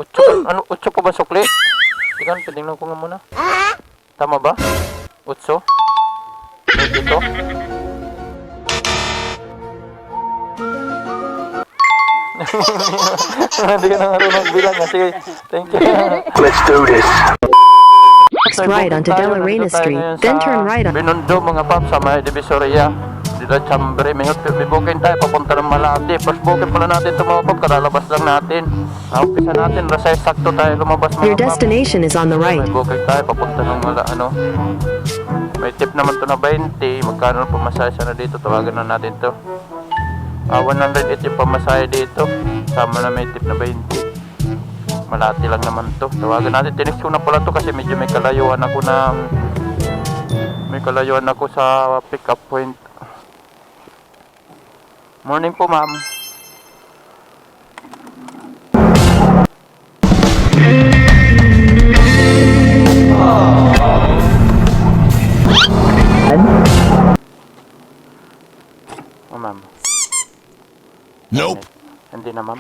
Utso pa, ano, utso pa ba sukli? Tingnan, tingnan ko nga muna. Tama ba? Utso? Ito? Hindi ka na marunong bilang. Sige, thank you. Let's do this. Next right onto Delarena Street, then turn right on. Binondo mga paps sa may Divisoria. Dito Chambre, may booking tayo papunta ng Malate. First booking pala natin ito mga paps, kalalabas lang natin. Umpisa natin, rasay sakto tayo lumabas mga Your paps. destination is on the right. May booking tayo papunta ng may tip naman to na 20. Magkano ang pamasahe sana dito, tawagan na natin to. 108 yung pamasahe dito, sama na may tip na 20. Malati lang naman to, tawagan natin. Tinext ko na pala to kasi medyo may kalayuan ako sa pick up point. Morning po ma'am. Oh ma'am. Nope. Hindi na ma'am.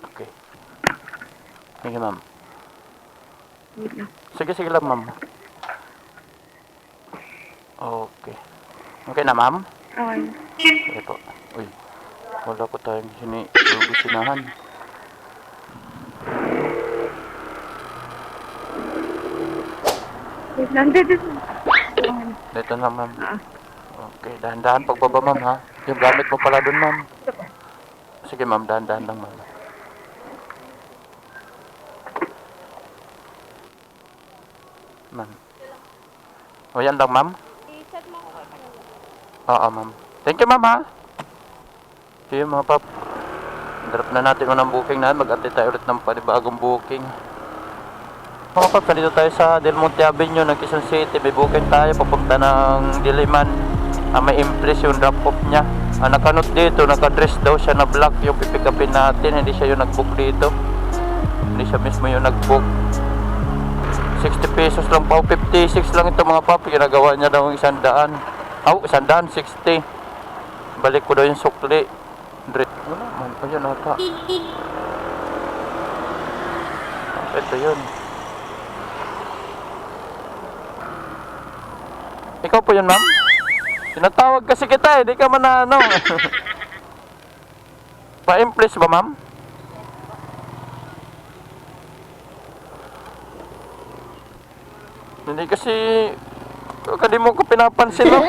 Okay. Sige ma'am. Sige lang ma'am. Okay. Okay na ma'am? Okay. Sige po. Uy. Wala ko tayong sinusinahan. Wait lang, dito. Dito na ma'am. Okay. Dahan-dahan pagbaba ma'am ha. Yung gamit mo pala dun ma'am. Sige ma'am. Dahan-dahan lang ma'am. Ma'am. O yan lang ma'am? I-chat mo ako kay kanila. Oo ma'am. Thank you ma'am ha. Sige mga pap. Drop na natin unang booking na. Mag-atay tayo ulit ng panibagong booking. Mga pap, nandito tayo sa Del Monte Avenue ng Quezon City. May booking tayo papunta ng Diliman. May impress yung drop off niya. Nakanot dito, nakadress daw siya na black yung pipikapin natin. Hindi siya yung nag-book dito. Hindi siya mismo yung nag-book. 60 pesos lang pa, 56 lang ito mga papi, ginagawa niya daw yung 100. 160. Balik ko daw yung sukli. Wala man pa yun ata. Ito yun. Ikaw po yun ma'am? Tinatawag kasi kita di ka man na ano. Pa-impress ba ma'am? Hindi kasi mo ko pinapansin no?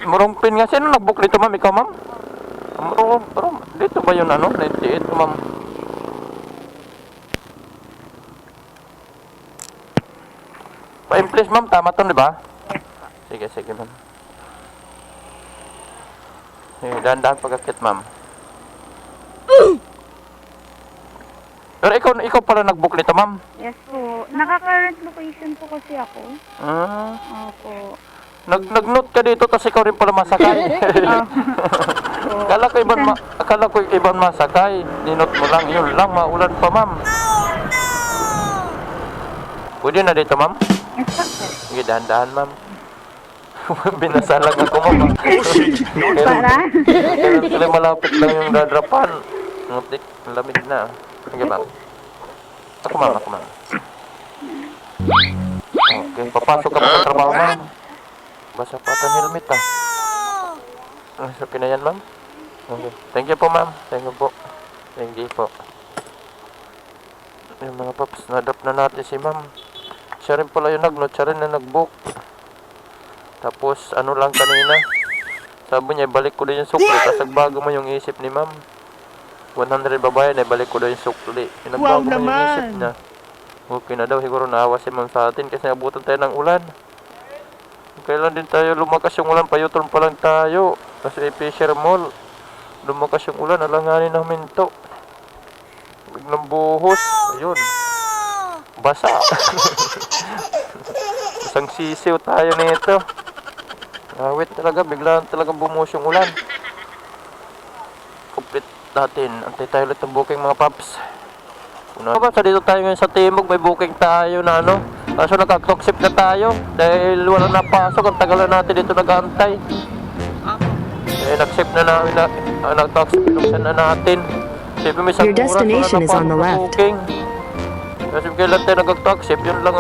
Murong pin nga. Sino nag-book dito ma'am? Ikaw ma'am? Murong dito ba yun 98 ma'am? Pa-impress ma'am, tama to di ba? Sige ma'am. Sige, dahan-dahan pagkakit ma'am. Pero ikaw pala nag-book nito, ma'am? Yes po. Naka-current location po kasi ako. Opo. Nag-note ka dito kasi ikaw rin pala masakay. Akala ko ibang masakay. Ninote mo lang, yun lang, maulan pa, ma'am. Pwede na dito, ma'am? Yes po. Sige, dahan-dahan, ma'am. Binasa lang ako, ma'am. Para? Kaya malapit lang yung dadrapan. Ngutik, lamig na. Sige, ma'am. Ako, ma'am. Okay, papasok ka pa sa trabaho, ma'am. Basa pa ata helmet, ah. Okay na yan, ma'am? Okay. Thank you po, ma'am. Thank you po. Yung mga paps, na-drop na natin si ma'am. Siya rin pala yung nag-note, siya rin na nag-book. Tapos, lang kanina. Sabi niya, balik ko din yung sukli. Tapos, bago mo yung isip ni ma'am. 100 babayan, balik ko daw yung sukli. Pinagbago mo yung isip niya. Okay na daw, siguro naawa si ma'am sa atin kasi nabutan tayo ng ulan. Kailan din tayo lumakas yung ulan, payutron pa lang tayo. Kasi Fisher Mall, lumakas yung ulan, alanganin ng minto. Biglang buhos, ayun. Basa. Isang sisiw tayo nito. Awit talaga, biglang talagang bumuhos yung ulan. Complete natin. Antay tayo ulit ng booking mga paps. Paps, dito tayo ngayon sa Timog. May booking tayo na Kaso nag-toxic na tayo dahil wala na pasok. Ang tagal na natin dito nag-aantay. Eh, nag-sip na namin na nag-toxic. Pinuksan na natin. Sabi may isang Your destination is on the left. Kasi kailan tayo nag-toxic, yun lang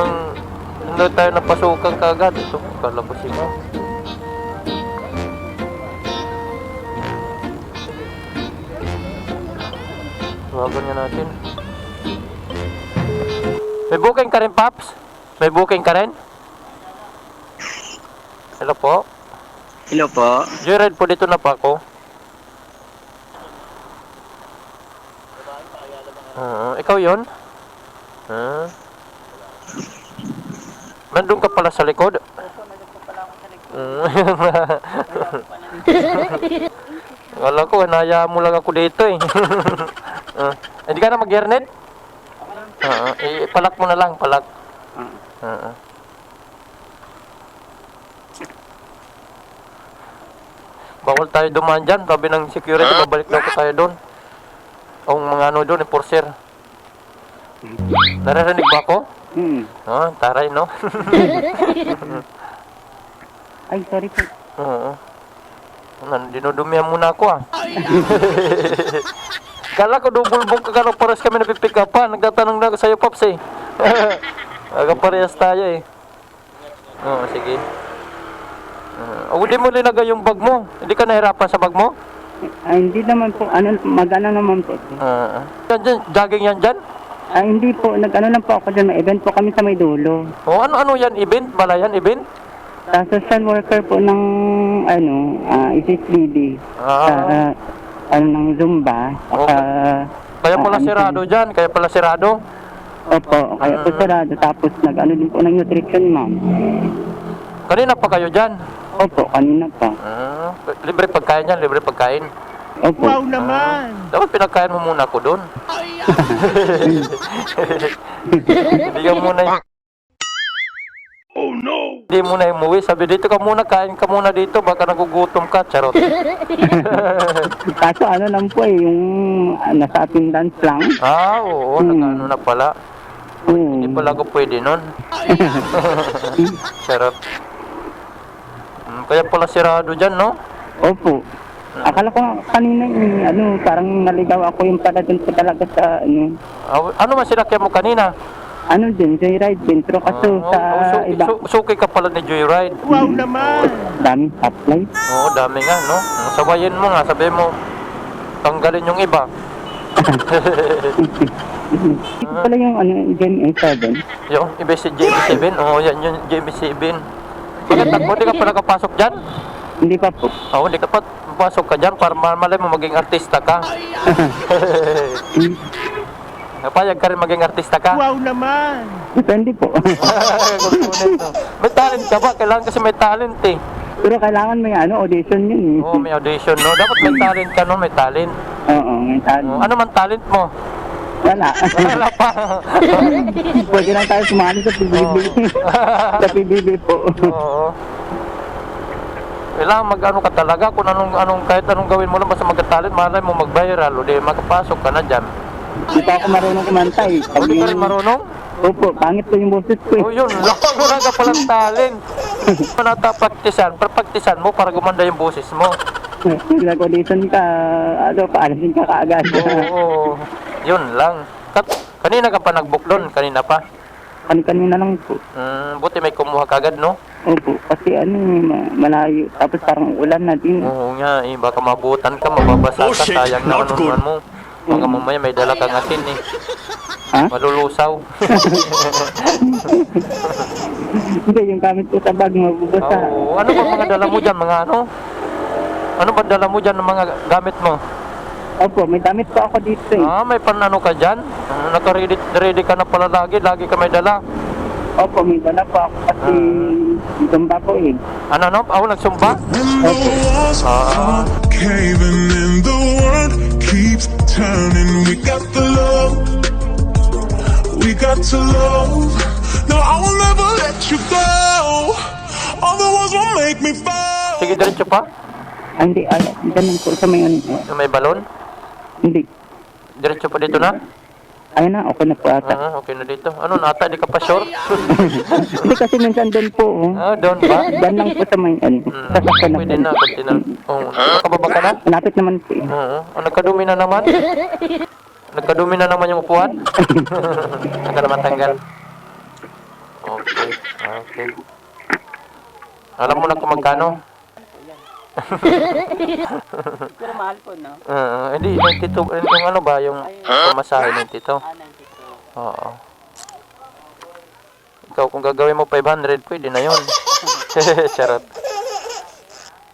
tayo napasukan kagad. Ito, kalabasin mo. Tawagan niya natin. May booking ka rin, Paps? May booking ka rin? Hello po? Hello po. Joyride po dito na pa ako. Ikaw yun? Nandun ka pala sa likod? Wala ko, naya mo lang ako dito eh. Hindi ka na mag-gernet? Palak mo na lang, palak. Bawal tayo dumaan dyan, sabi ng security, babalik daw ko tayo doon. O mga ano doon, enforcer. Naririnig ba ako? Taray, no? Ay, sorry po. Oo. Dinudumihan muna ako Kala ko dubulbong ka kano pares kami napipick up pa. Nagtatanong na ako sa'yo, Pops eh. Parehas tayo eh. Oo, sige. Hindi mo linagay yung bag mo. Hindi ka nahirapan sa bag mo? Ay, hindi naman po. Mag-ano naman po. Yan dyan, jogging yan dyan? Ay, hindi po. Nag-ano lang po ako dyan. May event po kami sa may dulo. Ano yan? Event? Bala yan? Event? Sa social worker po ng, ICCD. Ng Zumba. Kaya pala sirado dyan? Kaya pala sirado? Opo. Kaya po sarado. Tapos nag-ano din po ng nutrition, ma'am. Kanina pa kayo dyan? Opo, kanina pa. Libre pagkain yan? Libre pagkain? Opo. Wow naman! Dapat pinagkain mo muna ako doon. Hindi ka muna Oh no! Hindi muna umuwi. Sabi dito ka muna, kain ka muna dito. Baka nagugutom ka, charot. Kaso ano lang po yung nasa attendance lang. Oo, nag-ano na pala. Hindi pala ako pwede nun. Charot. Kaya pala sirado dyan, no? Opo. Akala ko kanina parang naligaw ako yung pala dun po talaga sa Ano man sinakyan mo kanina? Joyride din. Pero kaso sa iba, Suki ka pala ni Joyride. Wow naman! daming stoplight. Oo, dami nga, no? Sabayin mo nga, sabihin mo, tanggalin yung iba. Ito pala yung Gen A7. Yung iba si JB7, oo, yan yung JB7. Bakit hindi ka pala kapasok dyan? Hindi pa po. Oo, hindi ka pa pasok ka dyan para malay mo maging artista ka. Napayag ka rin maging artista ka? Wow naman! Depende po. May talent ka ba? Kailangan kasi may talent eh. Pero kailangan may audition yun eh. Oo, may audition, no? Dapat may talent ka, no? May talent. Oo, may talent. Ano man talent mo? Wala. Wala pa. Pwede lang tayo sumali sa PBB. Sa PBB po. Oo. Kailangan mag-ano ka talaga kung kahit anong gawin mo lang basta mag-talent, malay mo mag-viral o di makapasok ka na dyan. Hindi pa ako marunong kumanta eh. Hindi ka rin marunong? Opo, pangit po yung boses ko eh. Oh, yun. Wala ka palang talent. Manata-praktisan. Praktisan mo para gumanda yung boses mo. Nag-audition ka, paalasin ka kaagad. Oo. Yun lang. Kanina ka pa nag-book doon? Kanina pa? Kanina lang po. Buti may kumuha kagad, no? Opo, kasi malayo. Tapos parang ulan na din. Oo nga, eh. Baka mabutan ka, mababasa ka. Sayang na anunuan mo. Baka mamaya may dala kang asin, eh. Ha? Malulusaw. Hindi, yung gamit ko sa bag, mabubasa. Oo. Ano ba mga dala mo dyan? Mga ano? Ano ba dala mo dyan ng mga gamit mo? Opo, may damit po ako dito eh. May panano ka dyan? Naka-ready ka na pala lagi. Lagi ka may dala. Opo, may dala po ako kasi sumba po eh. Ano? Nagsumba? Caving in, the world keeps turning. We got the love, we got to love. No, I will never let you go. All the ones will make me fall. Sige, diretso pa? Hindi, ganun po sa may Yung may balon? Hindi. Diretso pa dito na? Ayun na, okay na po ata. Okay na dito. Ano, nata, di ka pa sure? Hindi kasi minsan doon po. Doon ba? Diyan lang po sa may ano. Sasakyan na Pwede po. na, konti na. Nakababa ka na? Malapit naman po. Nagkadumi na naman? Nagkadumi na naman yung upuan? Naka naman tanggal. Okay. Alam mo na kung magkano? Pero mahal po, no? Hindi, 92. Yung ano ba? Yung pamasahe 92. Oo. Ikaw, kung gagawin mo 500, pwede na yun. Charot.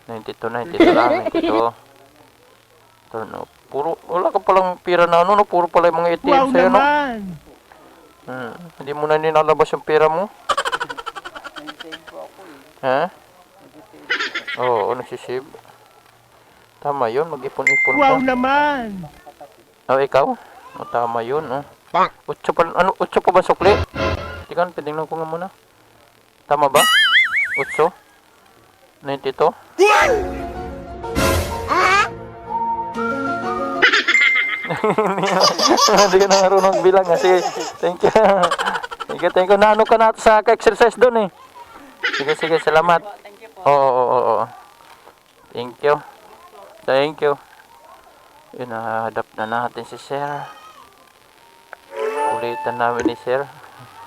92 lang. 92. Ito, no. Wala ka palang pira na ano, no? Puro pala yung mga ATM Wow sa'yo, no? naman! Hindi mo na nilalabas yung pera mo? Ha? Oo, nagsisave. Tama yun, mag-ipon-ipon ka. Wow naman! Ikaw? Tama yun, Utso pa ba sukli? Tingnan, tingnan ko nga muna. Tama ba? Utso? 92? Hindi ka na marunong bilang nga. Sige, thank you. Thank you. Naano ka na sa ka-exercise doon Sige, salamat. Oo. Thank you. Yun, nahanap na natin si Sir. Ulitan namin ni Sir.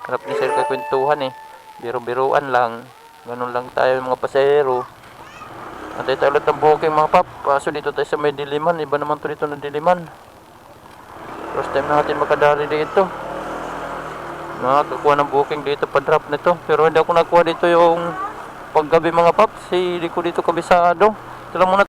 Harap ni Sir kakwentuhan Biro-biruan lang. Ganun lang tayo mga pasahero. Antay tayo ulit ng booking mga pap. Kaso dito tayo sa may Diliman. Iba naman to dito na Diliman. First time natin makadali dito. Nakakuha ng booking dito pa drop nito. Pero hindi ako nakuha dito yung paggabi mga paps. Hindi ko dito kabisado. Ito lang muna